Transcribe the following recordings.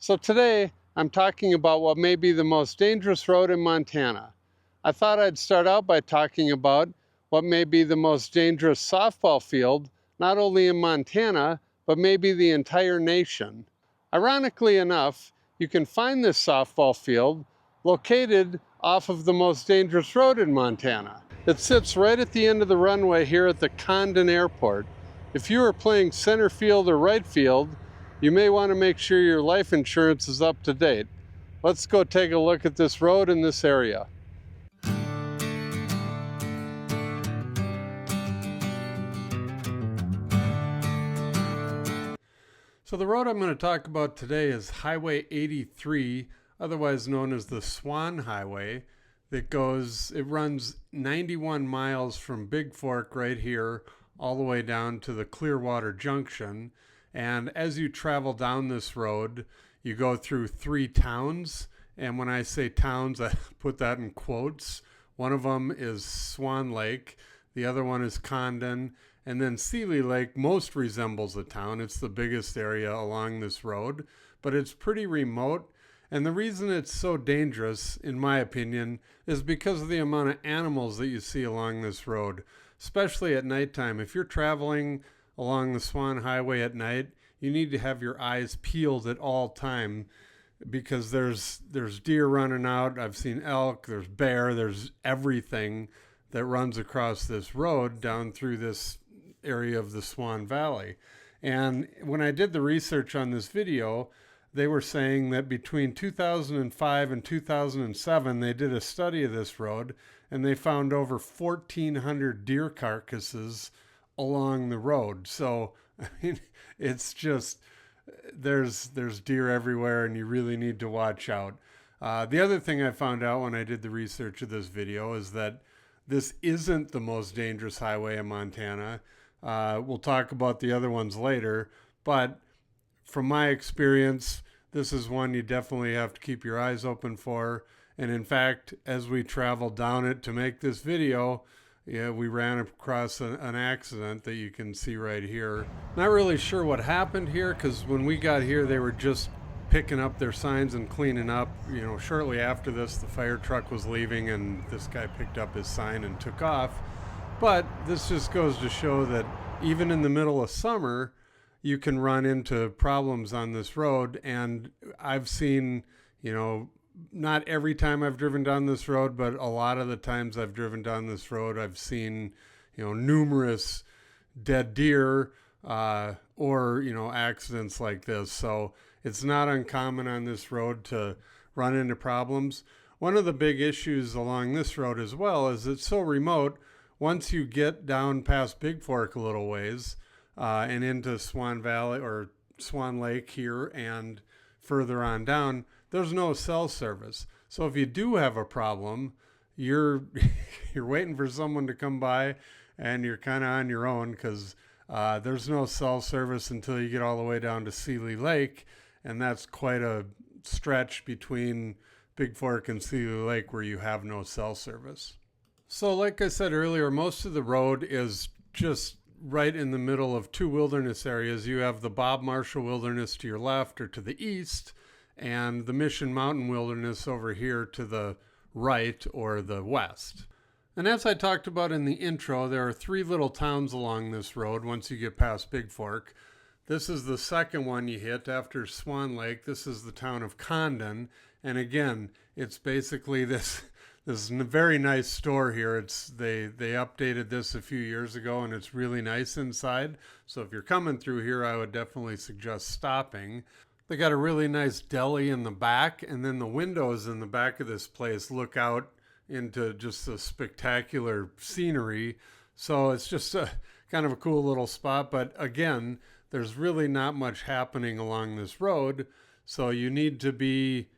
So today I'm talking about what may be the most dangerous road in Montana. I thought I'd start out by talking about what may be the most dangerous softball field, not only in Montana, but maybe the entire nation. Ironically enough, you can find this softball field located off of the most dangerous road in Montana. It sits right at the end of the runway here at the Condon Airport. If you are playing center field or right field, you may want to make sure your life insurance is up to date. Let's go take a look at this road in this area. So the road I'm going to talk about today is Highway 83, otherwise known as the Swan Highway. It runs 91 miles from Big Fork right here all the way down to the Clearwater Junction. And as you travel down this road, you go through 3 towns. And when I say towns, I put that in quotes. One of them is Swan Lake. The other one is Condon. And then Seeley Lake most resembles a town. It's the biggest area along this road, but it's pretty remote. And the reason it's so dangerous, in my opinion, is because of the amount of animals that you see along this road, especially at nighttime. If you're traveling along the Swan Highway at night, you need to have your eyes peeled at all time because there's deer running out. I've seen elk, there's bear, there's everything that runs across this road down through this area of the Swan Valley. And when I did the research on this video, they were saying that between 2005 and 2007, they did a study of this road and they found over 1,400 deer carcasses along the road. So, I mean, it's just, there's deer everywhere and you really need to watch out. The other thing I found out when I did the research of this video is that this isn't the most dangerous highway in Montana. We'll talk about the other ones later, but from my experience, this is one you definitely have to keep your eyes open for. And in fact, as we traveled down it to make this video, we ran across an accident that you can see right here. Not really sure what happened here because when we got here, they were just picking up their signs and cleaning up. Shortly after this, the fire truck was leaving and this guy picked up his sign and took off. But this just goes to show that even in the middle of summer, you can run into problems on this road. And I've seen, not every time I've driven down this road, but a lot of the times I've driven down this road, I've seen, numerous dead deer or accidents like this. So it's not uncommon on this road to run into problems. One of the big issues along this road as well is it's so remote. Once you get down past Big Fork a little ways and into Swan Valley or Swan Lake here and further on down, there's no cell service. So if you do have a problem, you're waiting for someone to come by and you're kind of on your own because there's no cell service until you get all the way down to Seeley Lake. And that's quite a stretch between Big Fork and Seeley Lake where you have no cell service. So like I said earlier, most of the road is just right in the middle of 2 wilderness areas. You have the Bob Marshall Wilderness to your left or to the east, and the Mission Mountain Wilderness over here to the right or the west. And as I talked about in the intro, there are 3 little towns along this road once you get past Big Fork. This is the second one you hit after Swan Lake. This is the town of Condon. And again, it's basically this is a very nice store here. They updated this a few years ago and it's really nice inside. So if you're coming through here, I would definitely suggest stopping. They got a really nice deli in the back, and then the windows in the back of this place look out into just a spectacular scenery. So it's just a kind of a cool little spot. But again, there's really not much happening along this road. So you need to be,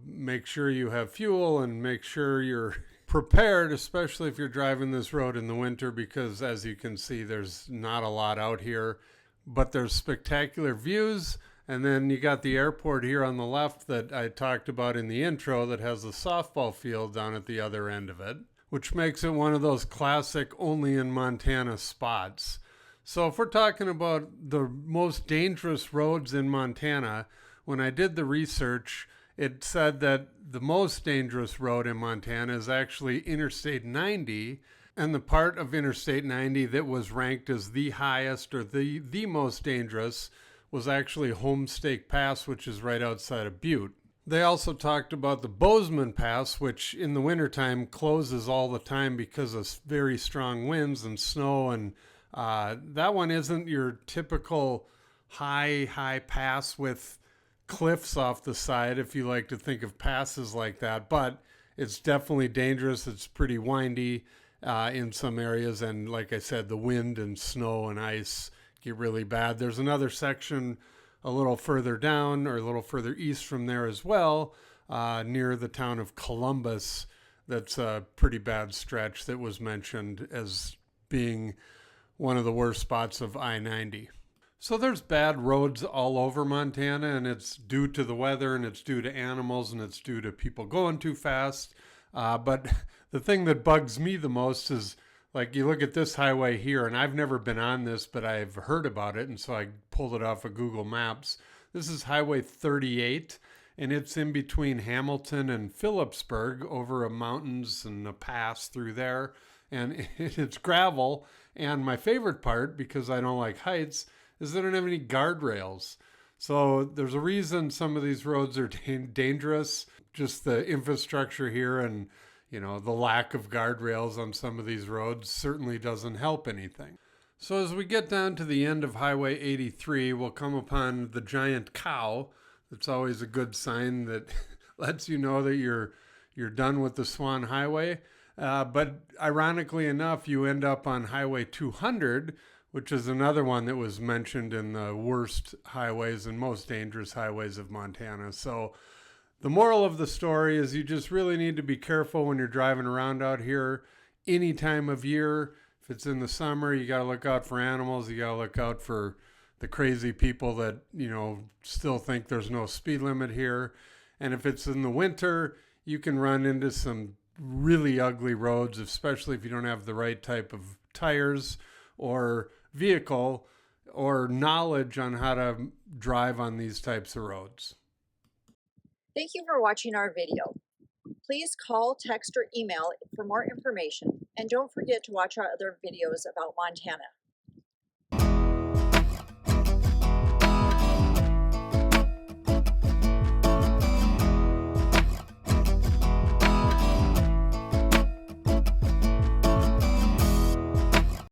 make sure you have fuel and make sure you're prepared, especially if you're driving this road in the winter, because as you can see, there's not a lot out here, but there's spectacular views. And then you got the airport here on the left that I talked about in the intro that has a softball field down at the other end of it, which makes it one of those classic only in Montana spots. So if we're talking about the most dangerous roads in Montana, when I did the research, it said that the most dangerous road in Montana is actually Interstate 90. And the part of Interstate 90 that was ranked as the highest or the most dangerous was actually Homestake Pass, which is right outside of Butte. They also talked about the Bozeman Pass, which in the wintertime closes all the time because of very strong winds and snow. And that one isn't your typical high pass with cliffs off the side, if you like to think of passes like that. But it's definitely dangerous. It's pretty windy in some areas. And like I said, the wind and snow and ice get really bad. There's another section a little further down or a little further east from there as well, near the town of Columbus. That's a pretty bad stretch that was mentioned as being one of the worst spots of I-90. So there's bad roads all over Montana, and it's due to the weather, and it's due to animals, and it's due to people going too fast. But the thing that bugs me the most is, like, you look at this highway here, and I've never been on this, but I've heard about it, and so I pulled it off of Google Maps. This is Highway 38, and it's in between Hamilton and Phillipsburg over a mountains and a pass through there, and it's gravel. And my favorite part, because I don't like heights, is they don't have any guardrails. So there's a reason some of these roads are dangerous. Just the infrastructure here and the lack of guardrails on some of these roads certainly doesn't help anything. So as we get down to the end of Highway 83, we'll come upon the giant cow. That's always a good sign that lets you know that you're done with the Swan Highway. But ironically enough, you end up on Highway 200, which is another one that was mentioned in the worst highways and most dangerous highways of Montana. So the moral of the story is you just really need to be careful when you're driving around out here any time of year. If it's in the summer, you got to look out for animals. You got to look out for the crazy people that, still think there's no speed limit here. And if it's in the winter, you can run into some really ugly roads, especially if you don't have the right type of tires or vehicle or knowledge on how to drive on these types of roads. Thank you for watching our video. Please call, text, or email for more information, and don't forget to watch our other videos about Montana.